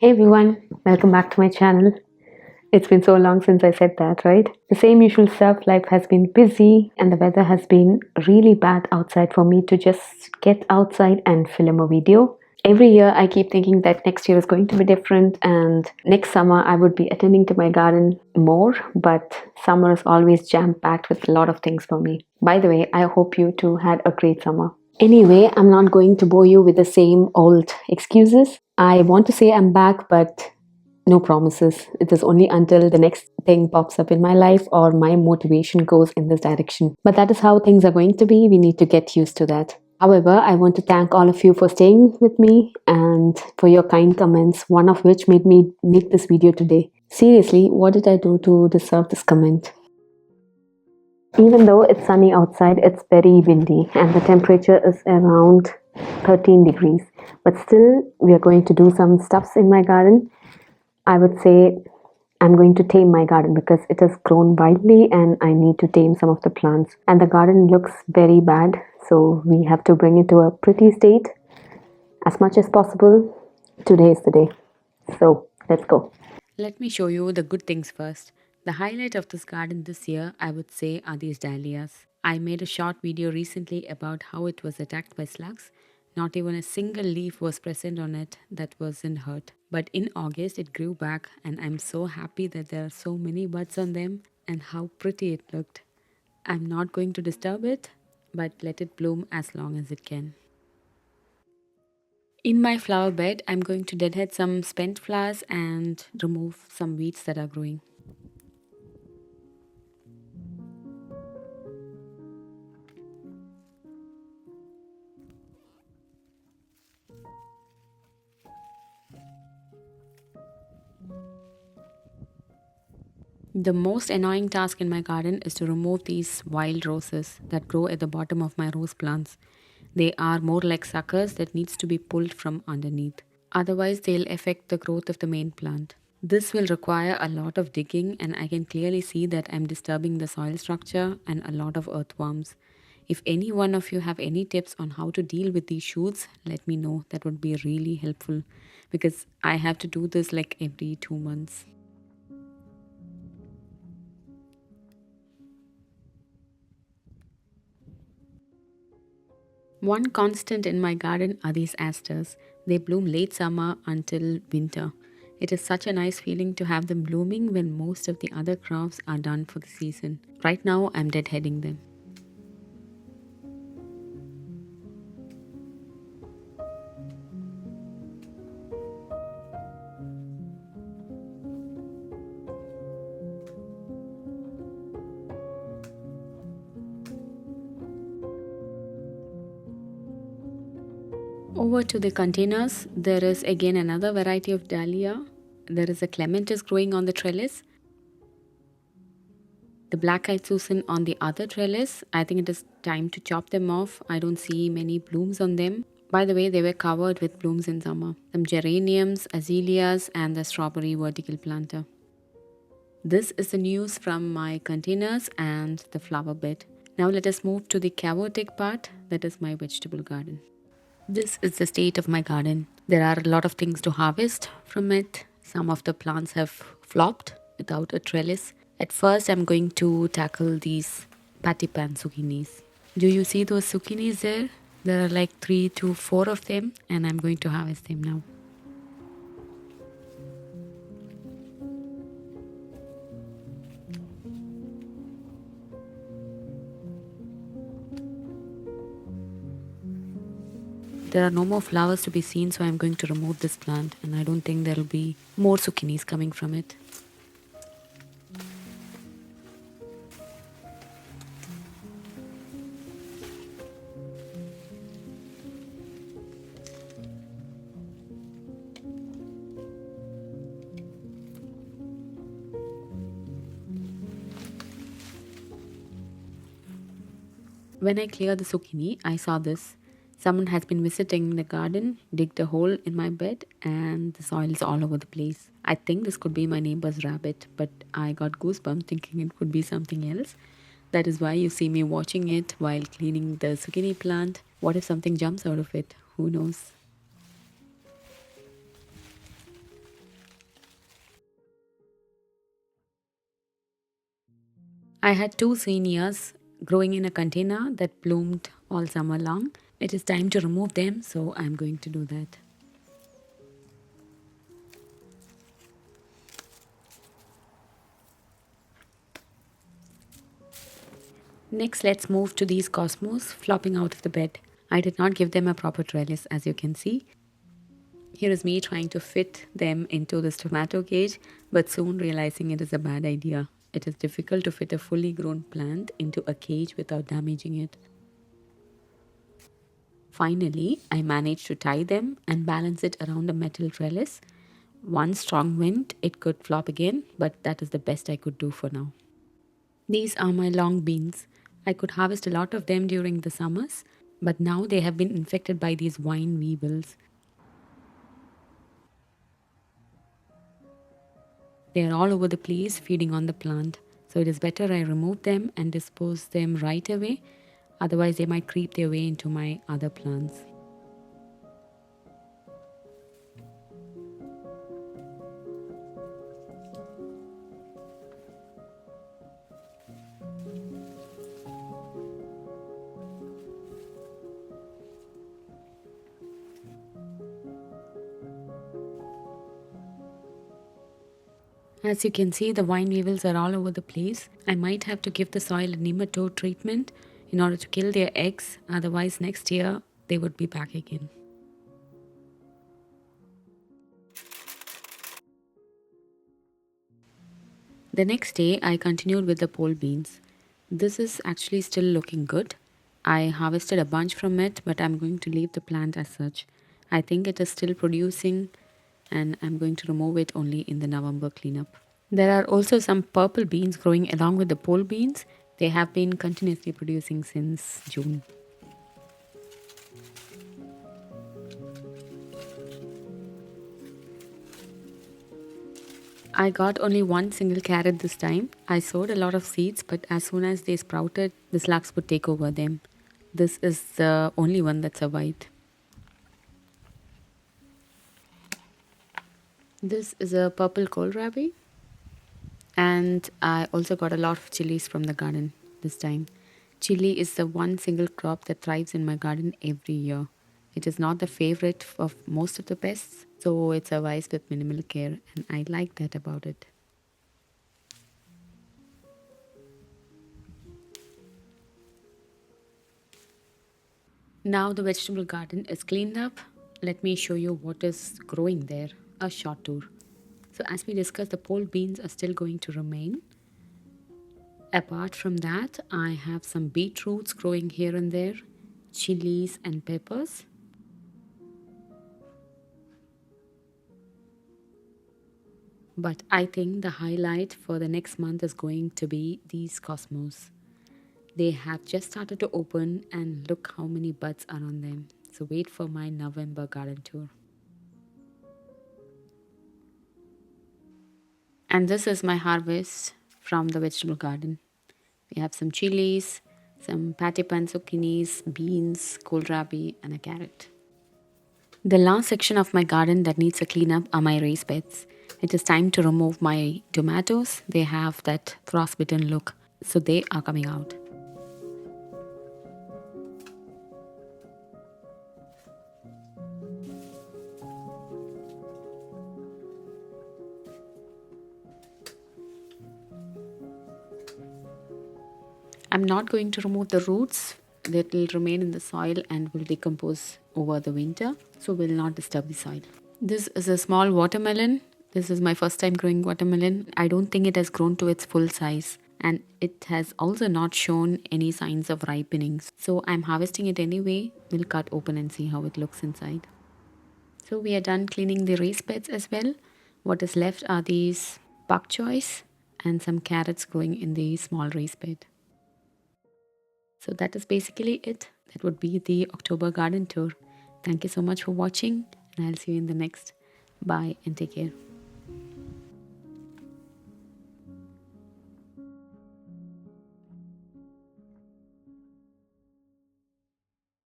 Hey everyone, welcome back to my channel. It's been so long since I said that, right? The same usual stuff. Life has been busy and the weather has been really bad outside for me to just get outside and film a video. Every year I keep thinking that next year is going to be different and next summer I would be attending to my garden more, but summer is always jam-packed with a lot of things for me. By the way, I hope you too had a great summer. Anyway, I'm not going to bore you with the same old excuses. I want to say I'm back, but no promises. It is only until the next thing pops up in my life or my motivation goes in this direction. But that is how things are going to be. We need to get used to that. However, I want to thank all of you for staying with me and for your kind comments, one of which made me make this video today. Seriously, what did I do to deserve this comment? Even though it's sunny outside, it's very windy and the temperature is around 13 degrees. But still, we are going to do some stuffs in my garden. I would say I'm going to tame my garden because it has grown wildly and I need to tame some of the plants. And the garden looks very bad, so we have to bring it to a pretty state as much as possible. Today is the day. So let's go. Let me show you the good things first. The highlight of this garden this year, I would say, are these dahlias. I made a short video recently about how it was attacked by slugs. Not even a single leaf was present on it that wasn't hurt. But in August, it grew back, and I'm so happy that there are so many buds on them and how pretty it looked. I'm not going to disturb it, but let it bloom as long as it can. In my flower bed, I'm going to deadhead some spent flowers and remove some weeds that are growing. The most annoying task in my garden is to remove these wild roses that grow at the bottom of my rose plants. They are more like suckers that needs to be pulled from underneath. Otherwise, they'll affect the growth of the main plant. This will require a lot of digging, and I can clearly see that I'm disturbing the soil structure and a lot of earthworms. If any one of you have any tips on how to deal with these shoots, let me know. That would be really helpful because I have to do this like every 2 months. One constant in my garden are these asters. They bloom late summer until winter. It is such a nice feeling to have them blooming when most of the other crops are done for the season. Right now, I'm deadheading them. Over to the containers, there is again another variety of dahlia. There is a clematis growing on the trellis. The black-eyed Susan on the other trellis. I think it is time to chop them off. I don't see many blooms on them. By the way, they were covered with blooms in summer. Some geraniums, azaleas, and the strawberry vertical planter. This is the news from my containers and the flower bed. Now let us move to the chaotic part, that is my vegetable garden. This is the state of my garden. There are a lot of things to harvest from it. Some of the plants have flopped without a trellis. At first, I'm going to tackle these patty pan zucchinis. Do you see those zucchinis there? There are like 3 to 4 of them, and I'm going to harvest them now. There are no more flowers to be seen, so I'm going to remove this plant, and I don't think there will be more zucchinis coming from it. When I cleared the zucchini, I saw this. Someone has been visiting the garden, digged a hole in my bed, and the soil is all over the place. I think this could be my neighbor's rabbit, but I got goosebumps thinking it could be something else. That is why you see me watching it while cleaning the zucchini plant. What if something jumps out of it? Who knows? I had two zinnias growing in a container that bloomed all summer long. It is time to remove them, so I'm going to do that. Next, let's move to these cosmos flopping out of the bed. I did not give them a proper trellis, as you can see. Here is me trying to fit them into this tomato cage, but soon realizing it is a bad idea. It is difficult to fit a fully grown plant into a cage without damaging it. Finally, I managed to tie them and balance it around a metal trellis. One strong wind, it could flop again, but that is the best I could do for now. These are my long beans. I could harvest a lot of them during the summers, but now they have been infected by these vine weevils. They are all over the place feeding on the plant, so it is better I remove them and dispose them right away, otherwise they might creep their way into my other plants. As you can see, the vine weevils are all over the place. I might have to give the soil a nematode treatment in order to kill their eggs, otherwise next year they would be back again. The next day, I continued with the pole beans. This is actually still looking good. I harvested a bunch from it, but I'm going to leave the plant as such. I think it is still producing, and I'm going to remove it only in the November cleanup. There are also some purple beans growing along with the pole beans. They have been continuously producing since June. I got only one single carrot this time. I sowed a lot of seeds, but as soon as they sprouted, the slugs would take over them. This is the only one that survived. This is a purple kohlrabi, and I also got a lot of chilies from the garden this time. Chili is the one single crop that thrives in my garden every year. It is not the favorite of most of the pests, so it survives with minimal care, and I like that about it. Now the vegetable garden is cleaned up. Let me show you what is growing there. A short tour. So as we discussed, the pole beans are still going to remain. Apart from that, I have some beetroots growing here and there, chilies and peppers. But I think the highlight for the next month is going to be these cosmos. They have just started to open, and look how many buds are on them. So wait for my November garden tour. And this is my harvest from the vegetable garden. We have some chilies, some patipan zucchinis, beans, kohlrabi, and a carrot. The last section of my garden that needs a cleanup are my raised beds. It is time to remove my tomatoes. They have that frostbitten look, so they are coming out. I'm not going to remove the roots. That will remain in the soil and will decompose over the winter, so will not disturb the soil. This is a small watermelon. This is my first time growing watermelon. I don't think it has grown to its full size, and it has also not shown any signs of ripening. So I'm harvesting it anyway. We'll cut open and see how it looks inside. So we are done cleaning the raised beds as well. What is left are these bok choys and some carrots growing in the small raised bed. So that is basically it. That would be the October garden tour. Thank you so much for watching, and I'll see you in the next. Bye and take care.